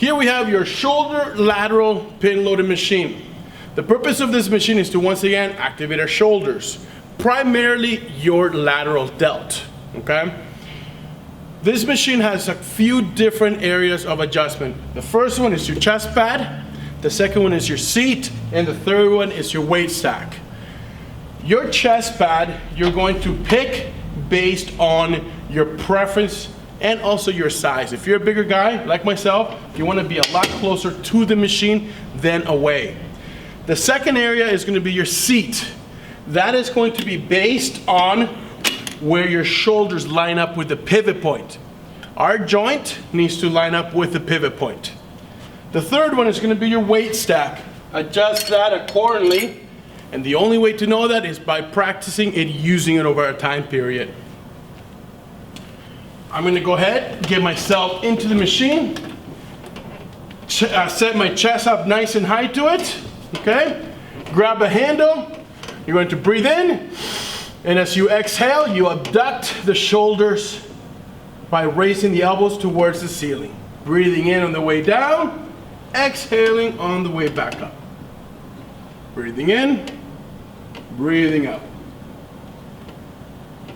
Here we have your shoulder lateral pin loaded machine. The purpose of this machine is to once again activate our shoulders, primarily your lateral delt, okay? This machine has a few different areas of adjustment. The first one is your chest pad, the second one is your seat, and the third one is your weight stack. Your chest pad, you're going to pick based on your preference and also your size. If you're a bigger guy, like myself, you want to be a lot closer to the machine than away. The second area is going to be your seat. That is going to be based on where your shoulders line up with the pivot point. Our joint needs to line up with the pivot point. The third one is going to be your weight stack. Adjust that accordingly, and the only way to know that is by practicing and using it over a time period. I'm going to go ahead, get myself into the machine, set my chest up nice and high to it, okay? Grab a handle, you're going to breathe in, and as you exhale, you abduct the shoulders by raising the elbows towards the ceiling. Breathing in on the way down, exhaling on the way back up. Breathing in, breathing out.